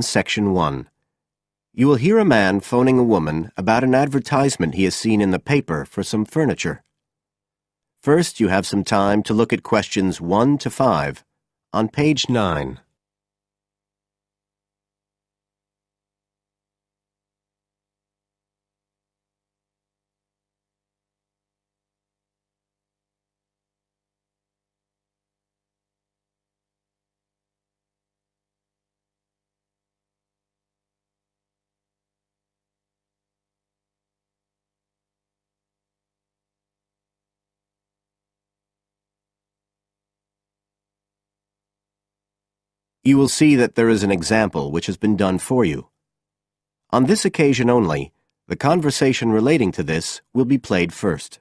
Listen Section 1. You will hear a man phoning a woman about an advertisement he has seen in the paper for some furniture. First, you have some time to look at questions 1 to 5 on page 9. You will see that there is an example which has been done for you. On this occasion only, the conversation relating to this will be played first.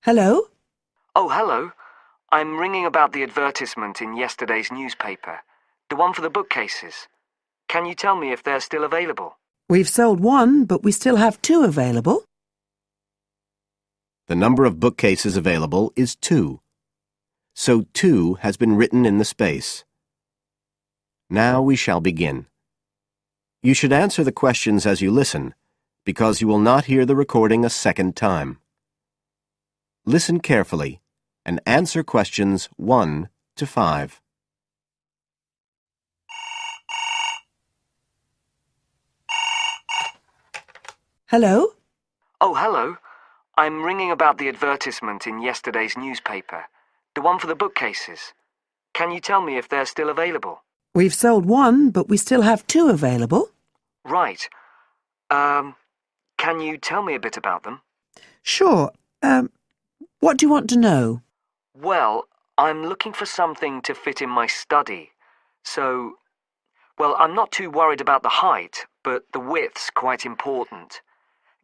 Hello? Oh, hello. I'm ringing about the advertisement in yesterday's newspaper. The one for the bookcases. Can you tell me if they're still available? We've sold one, but we still have two available. The number of bookcases available is 2. So 2 has been written in the space. Now we shall begin. You should answer the questions as you listen, because you will not hear the recording a second time. Listen carefully and answer questions 1 to 5. Hello? Oh, hello. I'm ringing about the advertisement in yesterday's newspaper. The one for the bookcases. Can you tell me if they're still available? We've sold one, but we still have two available. Right. Can you tell me a bit about them? Sure. What do you want to know? Well, I'm looking for something to fit in my study. Well, I'm not too worried about the height, but the width's quite important.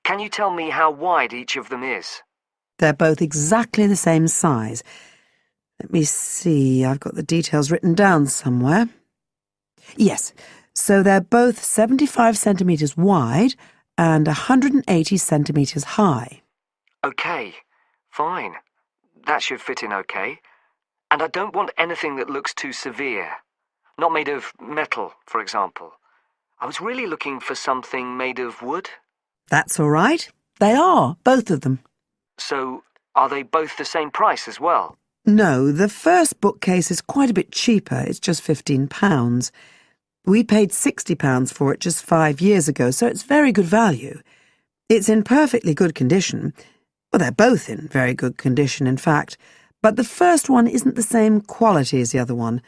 Can you tell me how wide each of them is? They're both exactly the same size. Let me see, I've got the details written down somewhere. Yes, so they're both 75 centimetres wide and 180 centimetres high. Okay, fine. That should fit in okay. And I don't want anything that looks too severe. Not made of metal, for example. I was really looking for something made of wood. That's all right. They are, both of them. So, are they both the same price as well? No, the first bookcase is quite a bit cheaper. It's just £15. We paid £60 for it just 5 years ago, so it's very good value. It's in perfectly good condition. Well, they're both in very good condition, in fact. But the first one isn't the same quality as the other one.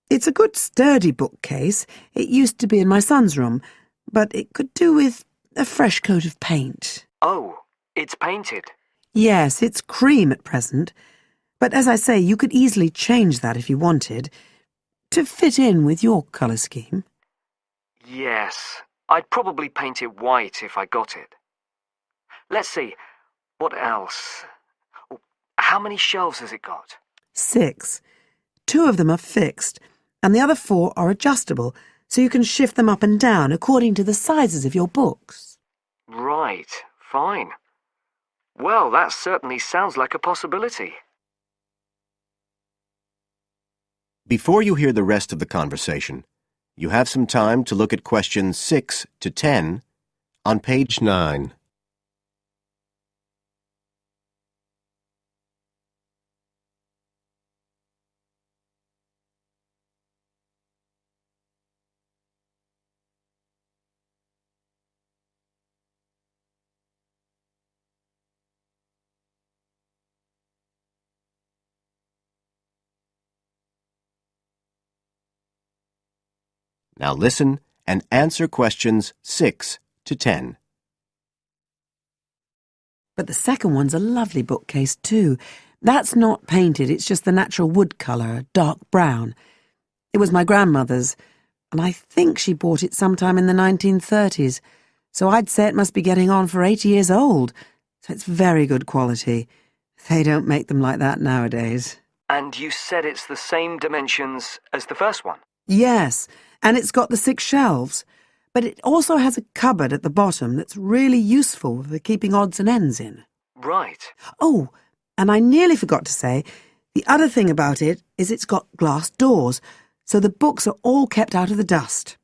It's a good, sturdy bookcase. It used to be in my son's room, but it could do with a fresh coat of paint. Oh, it's painted? Yes, it's cream at present. But as I say, you could easily change that if you wanted, to fit in with your colour scheme. Yes, I'd probably paint it white if I got it. Let's see, what else? How many shelves has it got? 6. 2 of them are fixed, and the other 4 are adjustable, so you can shift them up and down according to the sizes of your books. Right, fine. Well, that certainly sounds like a possibility. Before you hear the rest of the conversation, you have some time to look at questions 6 to 10 on page 9. Now listen and answer questions 6 to 10. But the second one's a lovely bookcase too. That's not painted, it's just the natural wood colour, dark brown. It was my grandmother's, and I think she bought it sometime in the 1930s, so I'd say it must be getting on for 80 years old, so it's very good quality. They don't make them like that nowadays. And you said it's the same dimensions as the first one? Yes, and it's got the 6 shelves, but it also has a cupboard at the bottom that's really useful for keeping odds and ends in. Right. Oh, and I nearly forgot to say, The other thing about it is it's got glass doors, so the books are all kept out of the dust.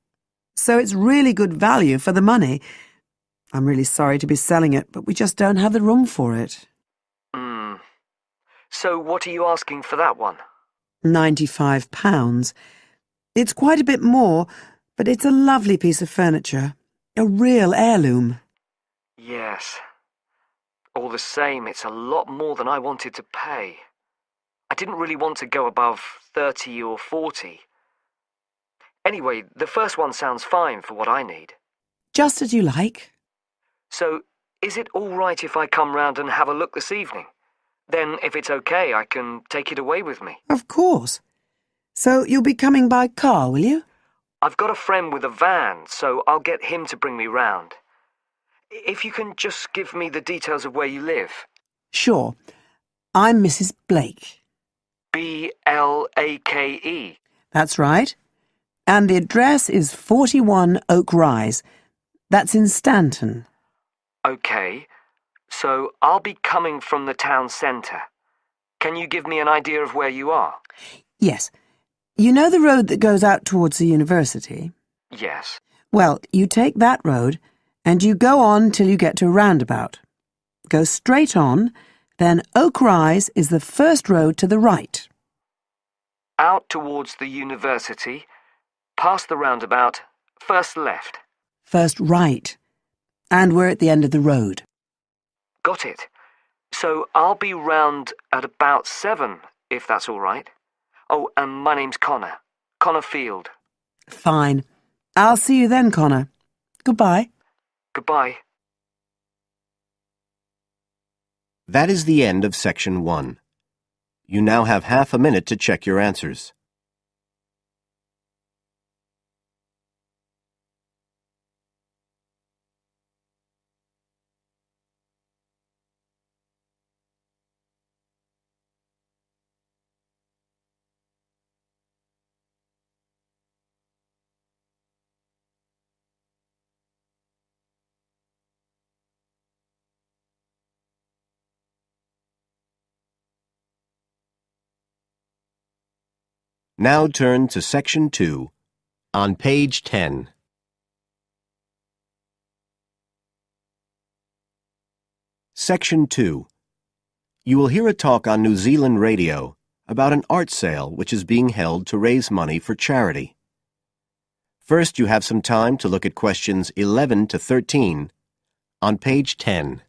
So it's really good value for the money. I'm really sorry to be selling it, but we just don't have the room for it. So what are you asking for that one? £95. It's quite a bit more, but it's a lovely piece of furniture. A real heirloom. Yes. All the same, it's a lot more than I wanted to pay. I didn't really want to go above 30 or 40. Anyway, the first one sounds fine for what I need. Just as you like. So, is it all right if I come round and have a look this evening? Then, if it's okay, I can take it away with me. Of course. So you'll be coming by car, will you? I've got a friend with a van, so I'll get him to bring me round. If you can just give me the details of where you live. Sure. I'm Mrs. Blake. Blake? That's right. And the address is 41 Oak Rise. That's in Stanton. Okay, so I'll be coming from the town centre. Can you give me an idea of where you are? Yes. You know the road that goes out towards the university? Yes. Well, you take that road and you go on till you get to a roundabout. Go straight on, then Oak Rise is the first road to the right. Out towards the university, past the roundabout, first left. First right. And we're at the end of the road. Got it. So I'll be round at about 7, if that's all right. Oh, and my name's Connor. Connor Field. Fine. I'll see you then, Connor. Goodbye. Goodbye. That is the end of Section 1. You now have half a minute to check your answers. Now turn to Section 2, on page 10. Section 2. You will hear a talk on New Zealand radio about an art sale which is being held to raise money for charity. First, you have some time to look at questions 11 to 13 on page 10.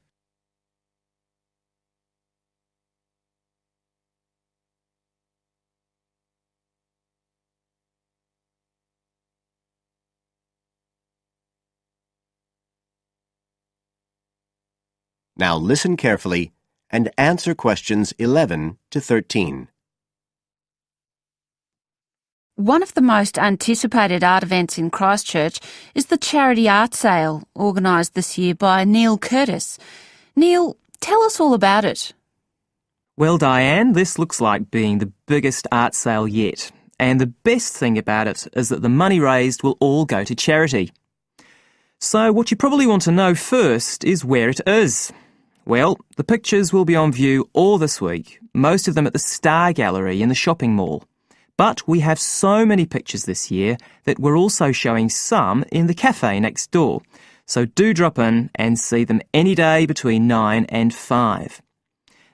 Now listen carefully and answer questions 11 to 13. One of the most anticipated art events in Christchurch is the charity art sale organised this year by Neil Curtis. Neil, tell us all about it. Well, Diane, this looks like being the biggest art sale yet. And the best thing about it is that the money raised will all go to charity. So what you probably want to know first is where it is. Well, the pictures will be on view all this week, most of them at the Star Gallery in the shopping mall. But we have so many pictures this year that we're also showing some in the cafe next door. So do drop in and see them any day between 9 and 5.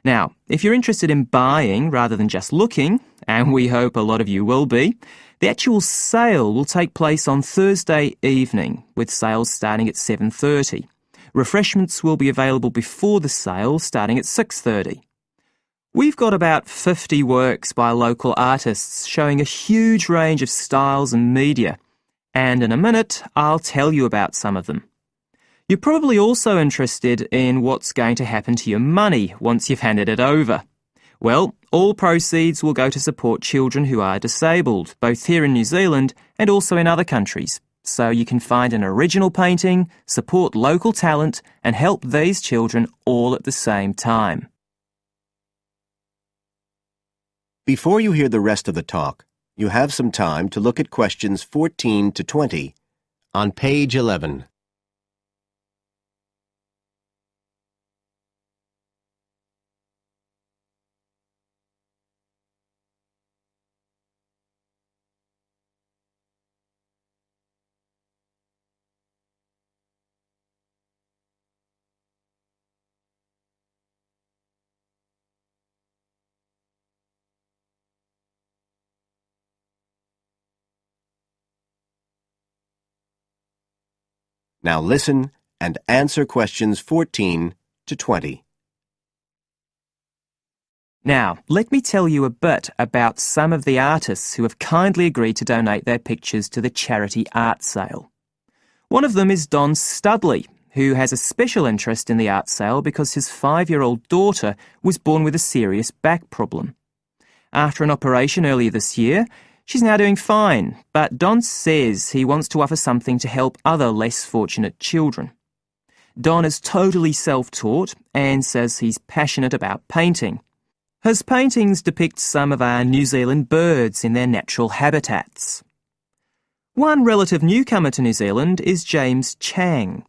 Now, if you're interested in buying rather than just looking, and we hope a lot of you will be, the actual sale will take place on Thursday evening, with sales starting at 7:30. Refreshments will be available before the sale, starting at 6:30. We've got about 50 works by local artists showing a huge range of styles and media, and in a minute I'll tell you about some of them. You're probably also interested in what's going to happen to your money once you've handed it over. Well, all proceeds will go to support children who are disabled, both here in New Zealand and also in other countries. So you can find an original painting, support local talent, and help these children all at the same time. Before you hear the rest of the talk, you have some time to look at questions 14 to 20 on page 11. Now listen and answer questions 14 to 20. Now, let me tell you a bit about some of the artists who have kindly agreed to donate their pictures to the charity art sale. One of them is Don Studley, who has a special interest in the art sale because his 5-year-old daughter was born with a serious back problem. After an operation earlier this year, she's now doing fine, but Don says he wants to offer something to help other less fortunate children. Don is totally self-taught and says he's passionate about painting. His paintings depict some of our New Zealand birds in their natural habitats. One relative newcomer to New Zealand is James Chang,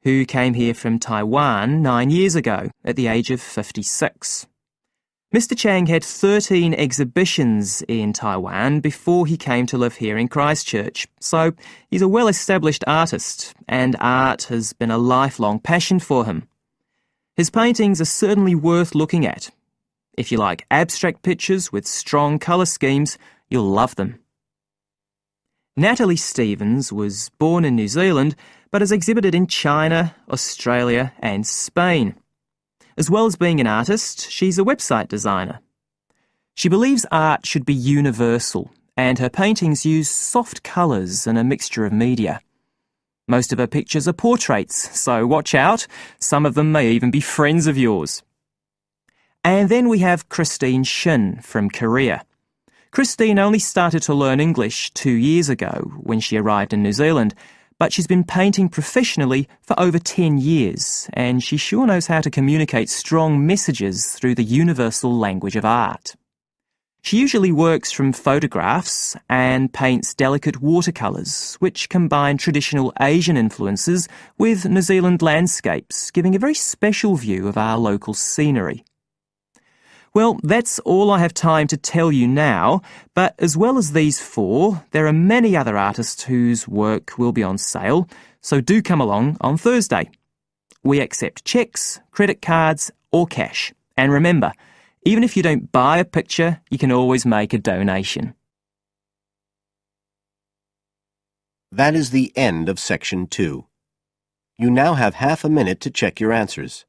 who came here from Taiwan 9 years ago at the age of 56. Mr. Chang had 13 exhibitions in Taiwan before he came to live here in Christchurch, so he's a well-established artist, and art has been a lifelong passion for him. His paintings are certainly worth looking at. If you like abstract pictures with strong colour schemes, you'll love them. Natalie Stevens was born in New Zealand, but has exhibited in China, Australia and Spain. As well as being an artist, she's a website designer. She believes art should be universal, and her paintings use soft colours and a mixture of media. Most of her pictures are portraits, so watch out, some of them may even be friends of yours. And then we have Christine Shin from Korea. Christine only started to learn English 2 years ago when she arrived in New Zealand, but she's been painting professionally for over 10 years, and she sure knows how to communicate strong messages through the universal language of art. She usually works from photographs and paints delicate watercolours, which combine traditional Asian influences with New Zealand landscapes, giving a very special view of our local scenery. Well, that's all I have time to tell you now, but as well as these 4, there are many other artists whose work will be on sale, so do come along on Thursday. We accept cheques, credit cards or cash. And remember, even if you don't buy a picture, you can always make a donation. That is the end of Section 2. You now have half a minute to check your answers.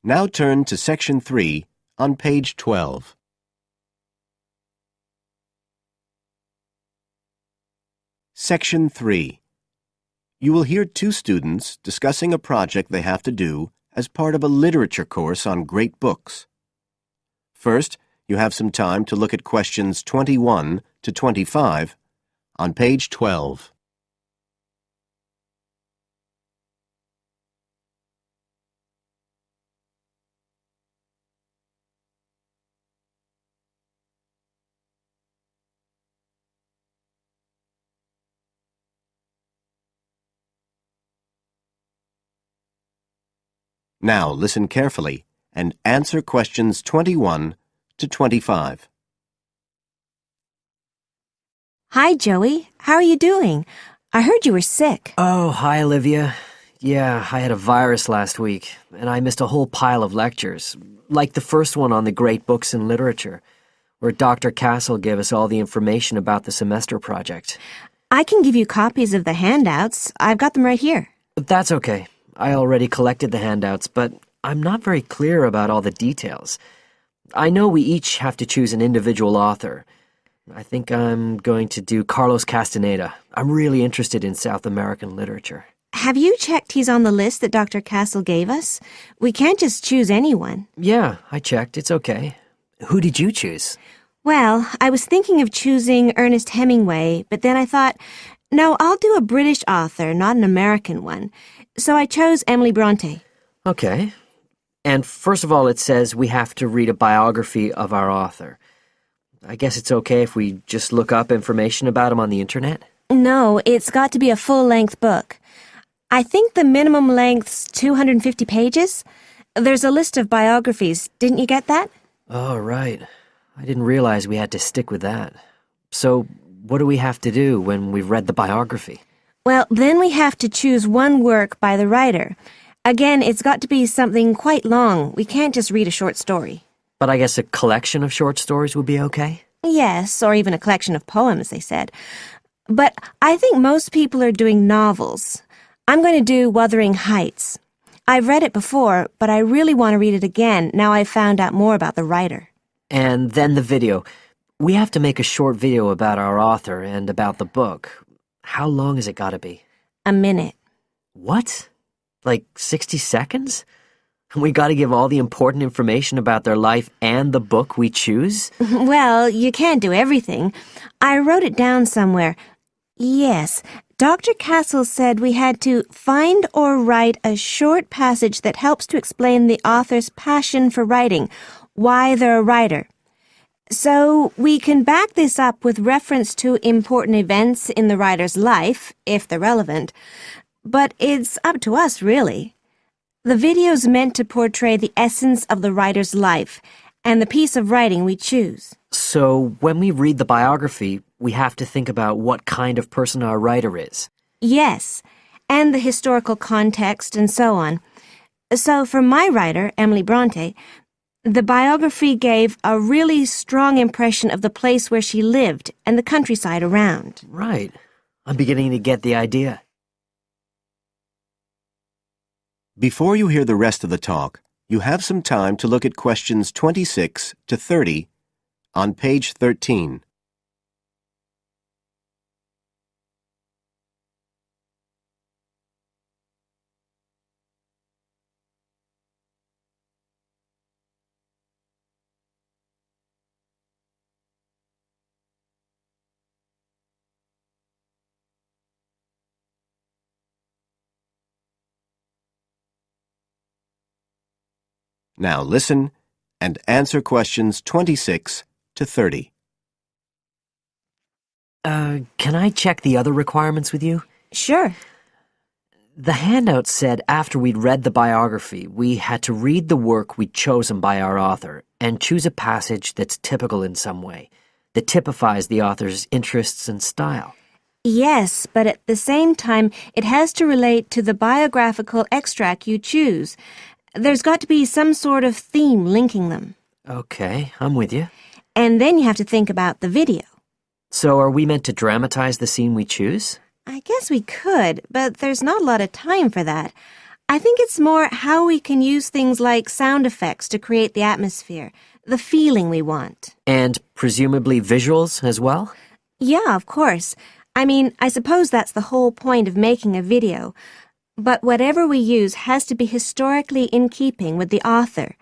Now turn to Section 3 on page 12. Section 3. You will hear 2 students discussing a project they have to do as part of a literature course on great books. First, you have some time to look at questions 21 to 25 on page 12. Now listen carefully and answer questions 21 to 25. Hi, Joey. How are you doing? I heard you were sick. Oh, hi, Olivia. Yeah, I had a virus last week, and I missed a whole pile of lectures, like the first one on the great books in literature, where Dr. Castle gave us all the information about the semester project. I can give you copies of the handouts. I've got them right here. That's okay. I already collected the handouts, but I'm not very clear about all the details. I know we each have to choose an individual author. I think I'm going to do Carlos Castaneda. I'm really interested in South American literature. Have you checked he's on the list that Dr. Castle gave us? We can't just choose anyone. Yeah, I checked. It's okay. Who did you choose? Well, I was thinking of choosing Ernest Hemingway, but then I thought, no, I'll do a British author, not an American one. So I chose Emily Bronte. Okay. And first of all, it says we have to read a biography of our author. I guess it's okay if we just look up information about him on the internet? No, it's got to be a full-length book. I think the minimum length's 250 pages. There's a list of biographies. Didn't you get that? Oh, right. I didn't realize we had to stick with that. So, what do we have to do when we've read the biography? Well, then we have to choose one work by the writer. Again, it's got to be something quite long. We can't just read a short story. But I guess a collection of short stories would be okay? Yes, or even a collection of poems, they said. But I think most people are doing novels. I'm going to do Wuthering Heights. I've read it before, but I really want to read it again now I've found out more about the writer. And then the video. We have to make a short video about our author and about the book. How long has it got to be? A minute. What? Like 60 seconds? We got to give all the important information about their life and the book we choose? Well, you can't do everything. I wrote it down somewhere. Yes, Dr. Castle said we had to find or write a short passage that helps to explain the author's passion for writing, why they're a writer. So we can back this up with reference to important events in the writer's life, if they're relevant. But it's up to us, really. The video's meant to portray the essence of the writer's life and the piece of writing we choose. So, when we read the biography, we have to think about what kind of person our writer is. Yes, and the historical context and so on. So for my writer, Emily Bronte, the biography gave a really strong impression of the place where she lived and the countryside around. Right. I'm beginning to get the idea. Before you hear the rest of the talk, you have some time to look at questions 26 to 30 on page 13. Now listen and answer questions 26 to 30. Can I check the other requirements with you? Sure. The handout said after we'd read the biography, we had to read the work we'd chosen by our author and choose a passage that's typical in some way, that typifies the author's interests and style. Yes, but at the same time, it has to relate to the biographical extract you choose. There's got to be some sort of theme linking them. Okay, I'm with you. And then you have to think about the video. So are we meant to dramatize the scene we choose? I guess we could, but there's not a lot of time for that. I think it's more how we can use things like sound effects to create the atmosphere, the feeling we want. And presumably visuals as well? Yeah, of course. I mean, I suppose that's the whole point of making a video. But whatever we use has to be historically in keeping with the author.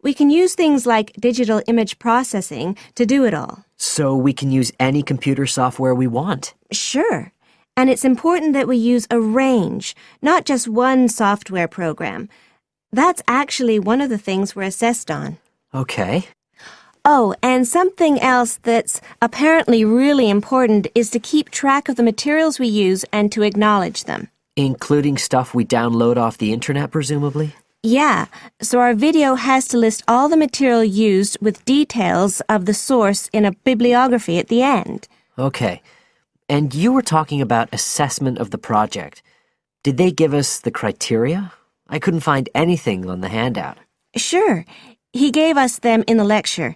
We can use things like digital image processing to do it all. So we can use any computer software we want? Sure. And it's important that we use a range, not just one software program. That's actually one of the things we're assessed on. Okay. Oh, and something else that's apparently really important is to keep track of the materials we use and to acknowledge them. Including stuff we download off the internet, presumably? Yeah, so our video has to list all the material used with details of the source in a bibliography at the end. Okay. And you were talking about assessment of the project. Did they give us the criteria? I couldn't find anything on the handout. Sure. He gave us them in the lecture.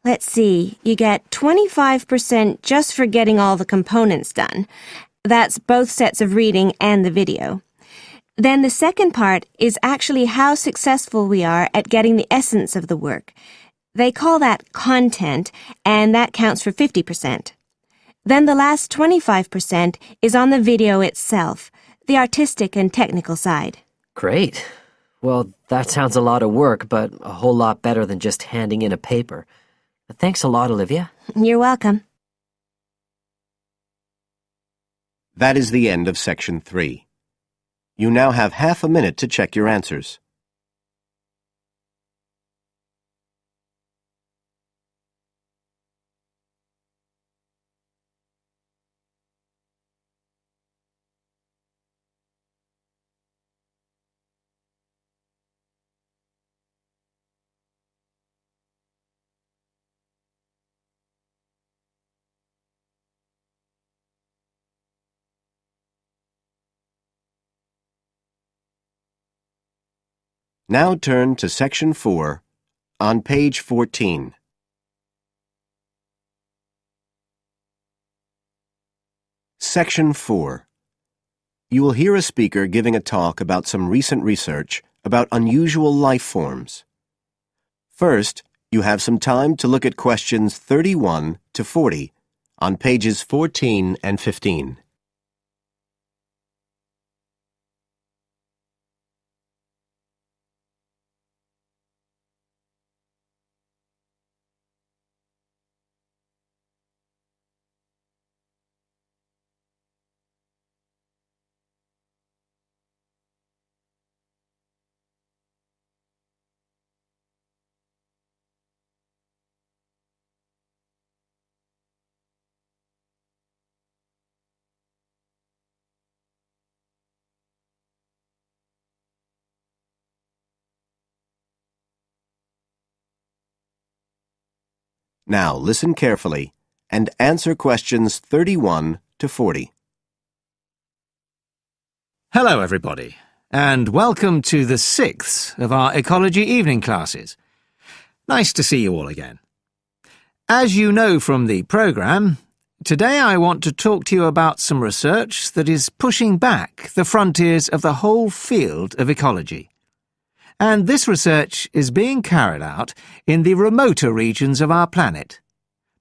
Let's see, you get 25% just for getting all the components done. That's both sets of reading and the video. Then the second part is actually how successful we are at getting the essence of the work. They call that content, and that counts for 50%. Then the last 25% is on the video itself, the artistic and technical side. Great. Well, that sounds a lot of work, but a whole lot better than just handing in a paper. Thanks a lot, Olivia. You're welcome. That is the end of section 3. You now have half a minute to check your answers. Now turn to Section 4 on page 14. Section 4. You will hear a speaker giving a talk about some recent research about unusual life forms. First, you have some time to look at questions 31 to 40 on pages 14 and 15. Now listen carefully and answer questions 31 to 40. Hello, everybody, and welcome to the 6th of our ecology evening classes. Nice to see you all again. As you know from the programme, today I want to talk to you about some research that is pushing back the frontiers of the whole field of ecology. And this research is being carried out in the remoter regions of our planet,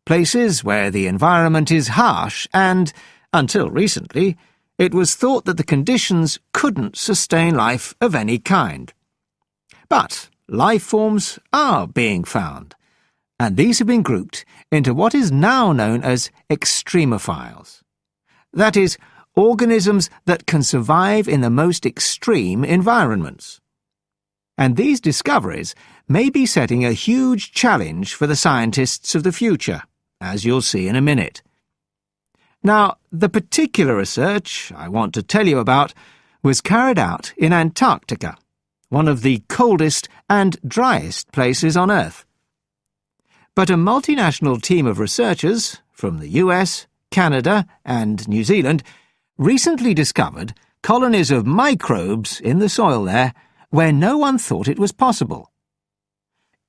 places where the environment is harsh and, until recently, it was thought that the conditions couldn't sustain life of any kind. But life forms are being found, and these have been grouped into what is now known as extremophiles. That is, organisms that can survive in the most extreme environments. And these discoveries may be setting a huge challenge for the scientists of the future, as you'll see in a minute. Now, the particular research I want to tell you about was carried out in Antarctica, one of the coldest and driest places on Earth. But a multinational team of researchers from the US, Canada, and New Zealand recently discovered colonies of microbes in the soil there where no one thought it was possible.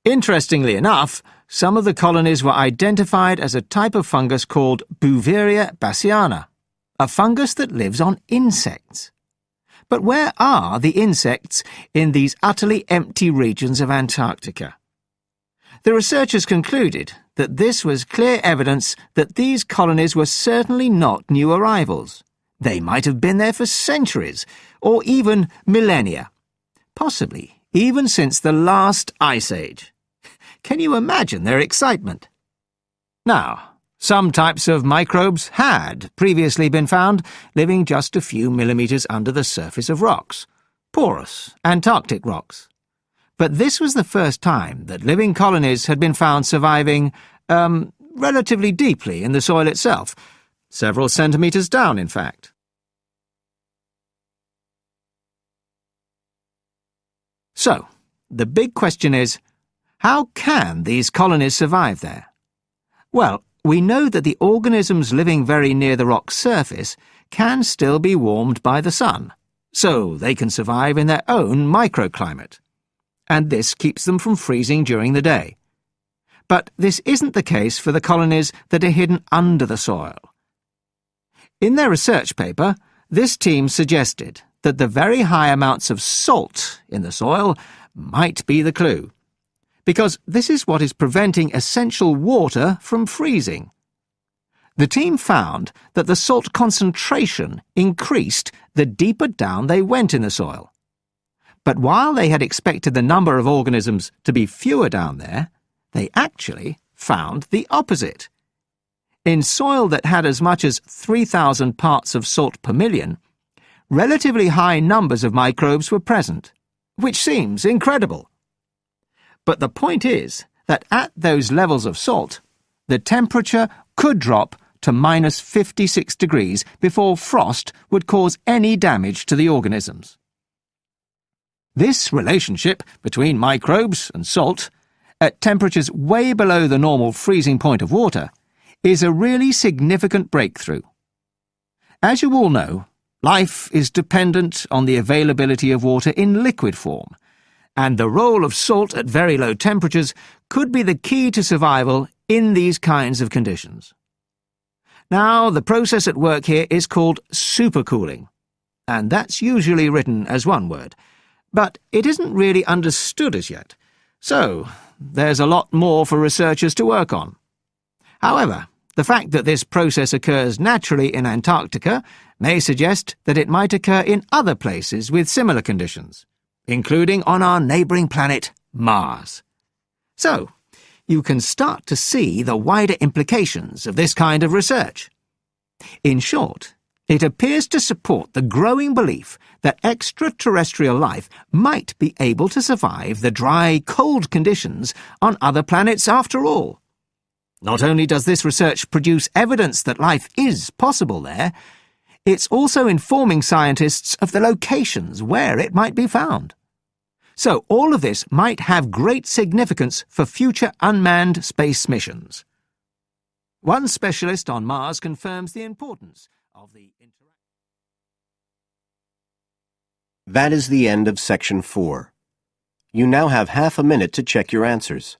Interestingly enough, some of the colonies were identified as a type of fungus called Bouveria bassiana, a fungus that lives on insects. But where are the insects in these utterly empty regions of Antarctica? The researchers concluded that this was clear evidence that these colonies were certainly not new arrivals. They might have been there for centuries, or even millennia. Possibly even since the last ice age. Can you imagine their excitement? Now, some types of microbes had previously been found living just a few millimetres under the surface of rocks, porous Antarctic rocks. But this was the first time that living colonies had been found surviving, relatively deeply in the soil itself, several centimetres down, in fact. So, the big question is, how can these colonies survive there? Well, we know that the organisms living very near the rock's surface can still be warmed by the sun, so they can survive in their own microclimate. And this keeps them from freezing during the day. But this isn't the case for the colonies that are hidden under the soil. In their research paper, this team suggested that the very high amounts of salt in the soil might be the clue, because this is what is preventing essential water from freezing. The team found that the salt concentration increased the deeper down they went in the soil. But while they had expected the number of organisms to be fewer down there, they actually found the opposite. In soil that had as much as 3,000 parts of salt per million, relatively high numbers of microbes were present, which seems incredible. But the point is that at those levels of salt, the temperature could drop to minus 56 degrees before frost would cause any damage to the organisms. This relationship between microbes and salt, at temperatures way below the normal freezing point of water, is a really significant breakthrough. As you all know, life is dependent on the availability of water in liquid form, and the role of salt at very low temperatures could be the key to survival in these kinds of conditions. Now, the process at work here is called supercooling, and that's usually written as one word, but it isn't really understood as yet, so there's a lot more for researchers to work on. However, the fact that this process occurs naturally in Antarctica may suggest that it might occur in other places with similar conditions, including on our neighbouring planet, Mars. So, you can start to see the wider implications of this kind of research. In short, it appears to support the growing belief that extraterrestrial life might be able to survive the dry, cold conditions on other planets after all. Not only does this research produce evidence that life is possible there, it's also informing scientists of the locations where it might be found. So all of this might have great significance for future unmanned space missions. One specialist on Mars confirms the importance of the interaction. That is the end of Section 4. You now have half a minute to check your answers.